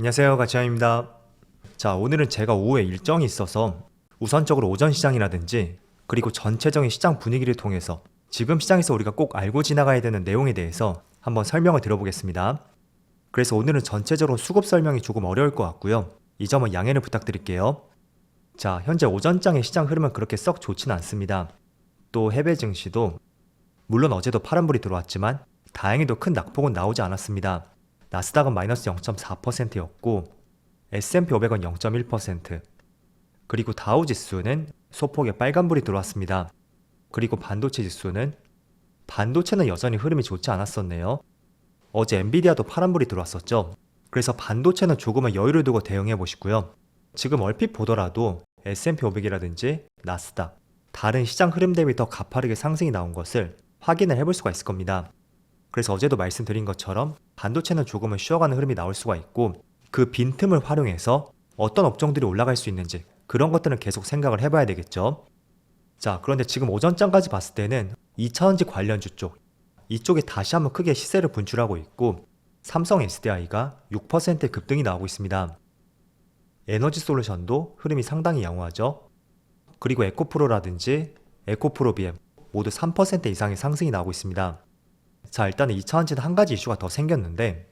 안녕하세요, 가치환입니다. 자, 오늘은 제가 오후에 일정이 있어서 우선적으로 오전 시장이라든지 그리고 전체적인 시장 분위기를 통해서 지금 시장에서 우리가 꼭 알고 지나가야 되는 내용에 대해서 한번 설명을 들어보겠습니다. 그래서 오늘은 전체적으로 수급 설명이 조금 어려울 것 같고요. 이 점은 양해를 부탁드릴게요. 자, 현재 오전장의 시장 흐름은 그렇게 썩 좋진 않습니다. 또 해외 증시도 물론 어제도 파란불이 들어왔지만 다행히도 큰 낙폭은 나오지 않았습니다. 나스닥은 마이너스 0.4%였고 S&P 500은 0.1%, 그리고 다우 지수는 소폭의 빨간불이 들어왔습니다. 그리고 반도체 지수는 반도체는 여전히 흐름이 좋지 않았었네요. 어제 엔비디아도 파란불이 들어왔었죠. 그래서 반도체는 조금은 여유를 두고 대응해 보시고요. 지금 얼핏 보더라도 S&P 500이라든지 나스닥, 다른 시장 흐름 대비 더 가파르게 상승이 나온 것을 확인을 해볼 수가 있을 겁니다. 그래서 어제도 말씀드린 것처럼 반도체는 조금은 쉬어가는 흐름이 나올 수가 있고, 그 빈틈을 활용해서 어떤 업종들이 올라갈 수 있는지 그런 것들은 계속 생각을 해봐야 되겠죠. 자, 그런데 지금 오전장까지 봤을 때는 2차전지 관련주 쪽, 이쪽에 다시 한번 크게 시세를 분출하고 있고, 삼성 SDI가 6% 급등이 나오고 있습니다. 에너지 솔루션도 흐름이 상당히 양호하죠. 그리고 에코프로라든지 에코프로 BM 모두 3% 이상의 상승이 나오고 있습니다. 자, 일단은 2차전지는 한 가지 이슈가 더 생겼는데,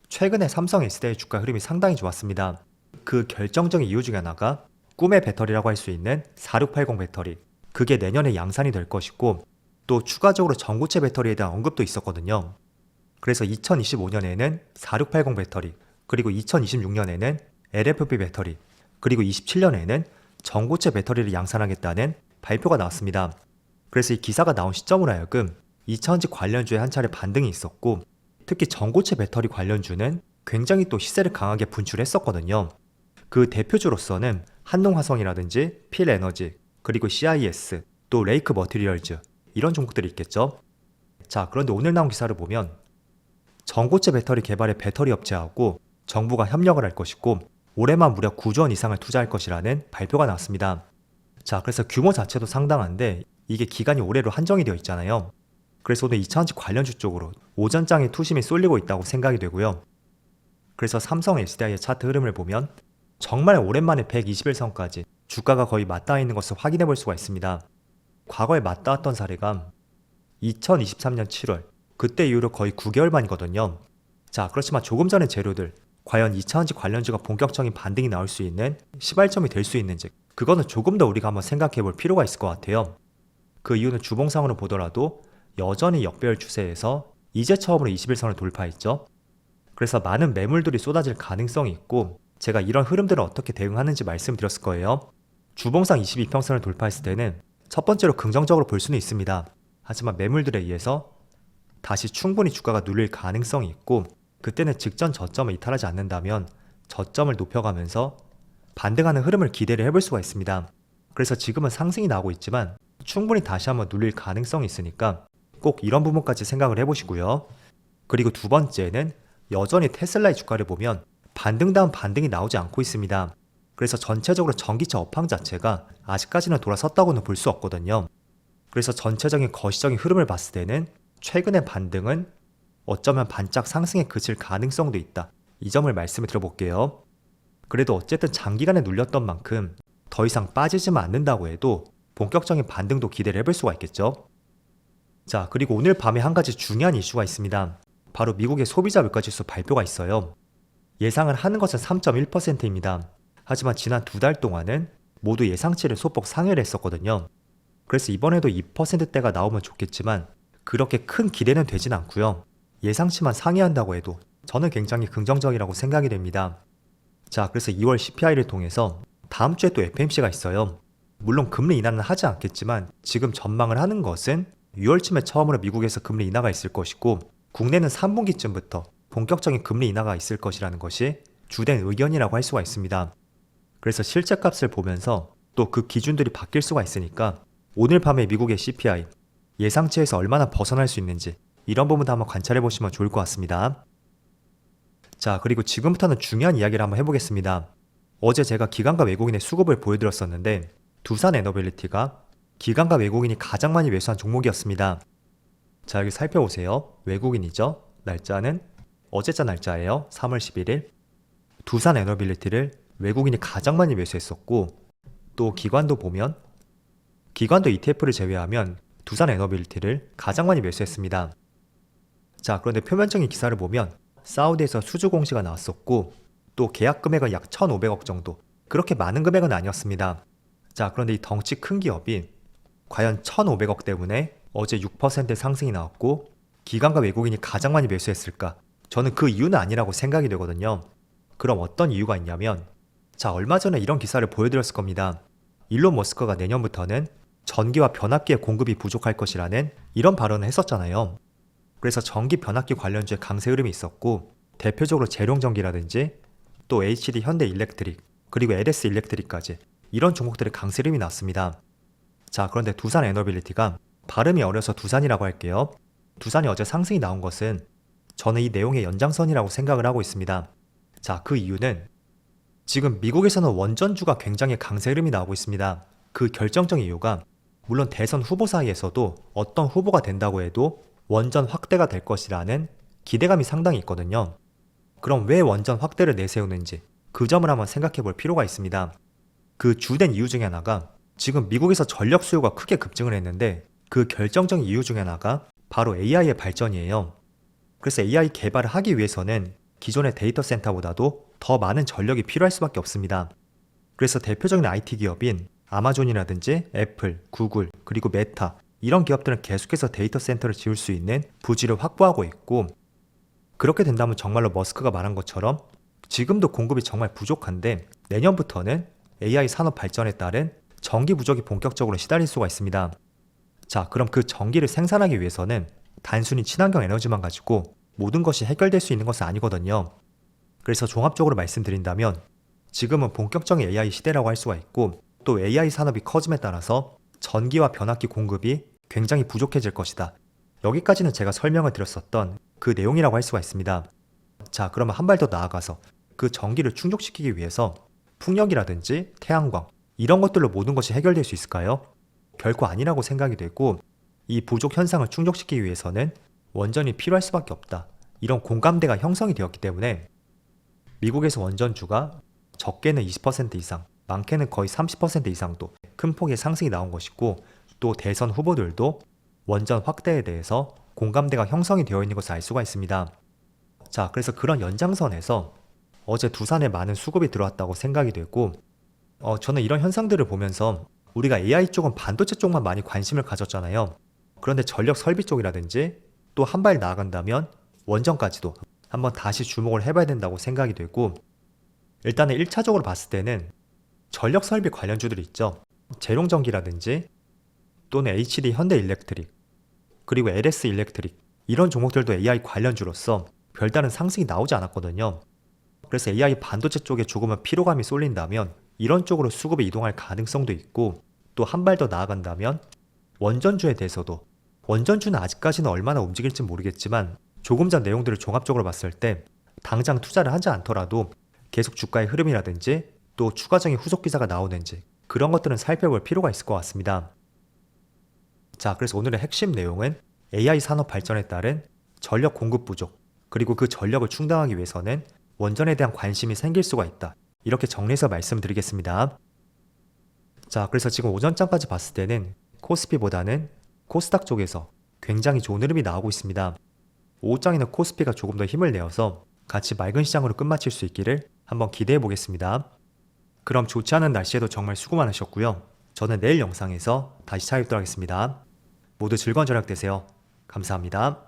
최근에 삼성 SDI 주가 흐름이 상당히 좋았습니다. 그 결정적인 이유 중에 하나가 꿈의 배터리라고 할 수 있는 4680 배터리, 그게 내년에 양산이 될 것이고, 또 추가적으로 전고체 배터리에 대한 언급도 있었거든요. 그래서 2025년에는 4680 배터리, 그리고 2026년에는 LFP 배터리, 그리고 27년에는 전고체 배터리를 양산하겠다는 발표가 나왔습니다. 그래서 이 기사가 나온 시점으로 하여금 2차전지 관련주에 한 차례 반등이 있었고, 특히 전고체 배터리 관련주는 굉장히 또 시세를 강하게 분출했었거든요. 그 대표주로서는 한농화성이라든지 필에너지, 그리고 CIS, 또 레이크 머티리얼즈, 이런 종목들이 있겠죠. 자, 그런데 오늘 나온 기사를 보면 전고체 배터리 개발의 배터리 업체하고 정부가 협력을 할 것이고, 올해만 무려 9조 원 이상을 투자할 것이라는 발표가 나왔습니다. 자, 그래서 규모 자체도 상당한데 이게 기간이 올해로 한정이 되어 있잖아요. 그래서 오늘 2차전지 관련주 쪽으로 오전장에 투심이 쏠리고 있다고 생각이 되고요. 그래서 삼성 SDI의 차트 흐름을 보면 정말 오랜만에 121선까지 주가가 거의 맞닿아 있는 것을 확인해 볼 수가 있습니다. 과거에 맞닿았던 사례가 2023년 7월, 그때 이후로 거의 9개월 만이거든요. 자, 그렇지만 조금 전의 재료들, 과연 2차전지 관련주가 본격적인 반등이 나올 수 있는 시발점이 될 수 있는지, 그거는 조금 더 우리가 한번 생각해 볼 필요가 있을 것 같아요. 그 이유는 주봉상으로 보더라도 여전히 역배열 추세에서 이제 처음으로 21선을 돌파했죠. 그래서 많은 매물들이 쏟아질 가능성이 있고, 제가 이런 흐름들을 어떻게 대응하는지 말씀드렸을 거예요. 주봉상 22평선을 돌파했을 때는 첫 번째로 긍정적으로 볼 수는 있습니다. 하지만 매물들에 의해서 다시 충분히 주가가 눌릴 가능성이 있고, 그때는 직전 저점을 이탈하지 않는다면 저점을 높여가면서 반등하는 흐름을 기대를 해볼 수가 있습니다. 그래서 지금은 상승이 나오고 있지만 충분히 다시 한번 눌릴 가능성이 있으니까 꼭 이런 부분까지 생각을 해보시고요. 그리고 두 번째는 여전히 테슬라의 주가를 보면 반등 다음 반등이 나오지 않고 있습니다. 그래서 전체적으로 전기차 업황 자체가 아직까지는 돌아섰다고는 볼 수 없거든요. 그래서 전체적인 거시적인 흐름을 봤을 때는 최근의 반등은 어쩌면 반짝 상승에 그칠 가능성도 있다. 이 점을 말씀을 드려볼게요. 그래도 어쨌든 장기간에 눌렸던 만큼 더 이상 빠지지만 않는다고 해도 본격적인 반등도 기대를 해볼 수가 있겠죠. 자, 그리고 오늘 밤에 한 가지 중요한 이슈가 있습니다. 바로 미국의 소비자 물가지수 발표가 있어요. 예상을 하는 것은 3.1%입니다. 하지만 지난 2달 동안은 모두 예상치를 소폭 상회를 했었거든요. 그래서 이번에도 2%대가 나오면 좋겠지만 그렇게 큰 기대는 되진 않고요. 예상치만 상회한다고 해도 저는 굉장히 긍정적이라고 생각이 됩니다. 자, 그래서 2월 CPI를 통해서 다음 주에 또 FMC가 있어요. 물론 금리 인하는 하지 않겠지만 지금 전망을 하는 것은 6월쯤에 처음으로 미국에서 금리 인하가 있을 것이고, 국내는 3분기쯤부터 본격적인 금리 인하가 있을 것이라는 것이 주된 의견이라고 할 수가 있습니다. 그래서 실제 값을 보면서 또 그 기준들이 바뀔 수가 있으니까 오늘 밤에 미국의 CPI 예상치에서 얼마나 벗어날 수 있는지 이런 부분도 한번 관찰해 보시면 좋을 것 같습니다. 자, 그리고 지금부터는 중요한 이야기를 한번 해보겠습니다. 어제 제가 기관과 외국인의 수급을 보여드렸었는데 두산 에너빌리티가 기관과 외국인이 가장 많이 매수한 종목이었습니다. 자, 여기 살펴보세요. 외국인이죠. 날짜는 어제자 날짜예요. 3월 11일. 두산 에너빌리티를 외국인이 가장 많이 매수했었고, 또 기관도 보면 기관도 ETF를 제외하면 두산 에너빌리티를 가장 많이 매수했습니다. 자, 그런데 표면적인 기사를 보면 사우디에서 수주 공시가 나왔었고, 또 계약 금액은 약 1,500억 정도, 그렇게 많은 금액은 아니었습니다. 자, 그런데 이 덩치 큰 기업이 과연 1,500억 때문에 어제 6% 상승이 나왔고 기관과 외국인이 가장 많이 매수했을까? 저는 그 이유는 아니라고 생각이 되거든요. 그럼 어떤 이유가 있냐면, 자, 얼마 전에 이런 기사를 보여드렸을 겁니다. 일론 머스크가 내년부터는 전기와 변압기의 공급이 부족할 것이라는 이런 발언을 했었잖아요. 그래서 전기 변압기 관련주의 강세 흐름이 있었고, 대표적으로 재룡전기라든지 또 HD 현대 일렉트릭, 그리고 LS 일렉트릭까지 이런 종목들의 강세 흐름이 났습니다. 자, 그런데 두산 에너빌리티가, 발음이 어려서 두산이라고 할게요. 두산이 어제 상승이 나온 것은 저는 이 내용의 연장선이라고 생각을 하고 있습니다. 자, 그 이유는 지금 미국에서는 원전주가 굉장히 강세 흐름이 나오고 있습니다. 그 결정적인 이유가, 물론 대선 후보 사이에서도 어떤 후보가 된다고 해도 원전 확대가 될 것이라는 기대감이 상당히 있거든요. 그럼 왜 원전 확대를 내세우는지 그 점을 한번 생각해 볼 필요가 있습니다. 그 주된 이유 중에 하나가, 지금 미국에서 전력 수요가 크게 급증을 했는데 그 결정적인 이유 중에 하나가 바로 AI의 발전이에요. 그래서 AI 개발을 하기 위해서는 기존의 데이터 센터보다도 더 많은 전력이 필요할 수밖에 없습니다. 그래서 대표적인 IT 기업인 아마존이라든지 애플, 구글, 그리고 메타, 이런 기업들은 계속해서 데이터 센터를 지을 수 있는 부지를 확보하고 있고, 그렇게 된다면 정말로 머스크가 말한 것처럼 지금도 공급이 정말 부족한데 내년부터는 AI 산업 발전에 따른 전기 부족이 본격적으로 시달릴 수가 있습니다. 자, 그럼 그 전기를 생산하기 위해서는 단순히 친환경 에너지만 가지고 모든 것이 해결될 수 있는 것은 아니거든요. 그래서 종합적으로 말씀드린다면 지금은 본격적인 AI 시대라고 할 수가 있고, 또 AI 산업이 커짐에 따라서 전기와 변압기 공급이 굉장히 부족해질 것이다. 여기까지는 제가 설명을 드렸었던 그 내용이라고 할 수가 있습니다. 자, 그러면 한 발 더 나아가서 그 전기를 충족시키기 위해서 풍력이라든지 태양광, 이런 것들로 모든 것이 해결될 수 있을까요? 결코 아니라고 생각이 되고, 이 부족 현상을 충족시키기 위해서는 원전이 필요할 수밖에 없다, 이런 공감대가 형성이 되었기 때문에 미국에서 원전주가 적게는 20% 이상, 많게는 거의 30% 이상도 큰 폭의 상승이 나온 것이고, 또 대선 후보들도 원전 확대에 대해서 공감대가 형성이 되어 있는 것을 알 수가 있습니다. 자, 그래서 그런 연장선에서 어제 두산에 많은 수급이 들어왔다고 생각이 되고, 저는 이런 현상들을 보면서 우리가 AI 쪽은 반도체 쪽만 많이 관심을 가졌잖아요. 그런데 전력 설비 쪽이라든지 또 한 발 나아간다면 원전까지도 한번 다시 주목을 해봐야 된다고 생각이 되고, 일단은 1차적으로 봤을 때는 전력 설비 관련주들이 있죠. 재룡전기라든지 또는 HD 현대 일렉트릭, 그리고 LS 일렉트릭, 이런 종목들도 AI 관련주로서 별다른 상승이 나오지 않았거든요. 그래서 AI 반도체 쪽에 조금은 피로감이 쏠린다면 이런 쪽으로 수급이 이동할 가능성도 있고, 또 한 발 더 나아간다면 원전주에 대해서도, 원전주는 아직까지는 얼마나 움직일지 모르겠지만 조금 전 내용들을 종합적으로 봤을 때 당장 투자를 하지 않더라도 계속 주가의 흐름이라든지 또 추가적인 후속 기사가 나오는지, 그런 것들은 살펴볼 필요가 있을 것 같습니다. 자, 그래서 오늘의 핵심 내용은 AI 산업 발전에 따른 전력 공급 부족, 그리고 그 전력을 충당하기 위해서는 원전에 대한 관심이 생길 수가 있다, 이렇게 정리해서 말씀드리겠습니다. 자, 그래서 지금 오전장까지 봤을 때는 코스피보다는 코스닥 쪽에서 굉장히 좋은 흐름이 나오고 있습니다. 오후장에는 코스피가 조금 더 힘을 내어서 같이 맑은 시장으로 끝마칠 수 있기를 한번 기대해 보겠습니다. 그럼 좋지 않은 날씨에도 정말 수고 많으셨고요. 저는 내일 영상에서 다시 찾아뵙도록 하겠습니다. 모두 즐거운 저녁 되세요. 감사합니다.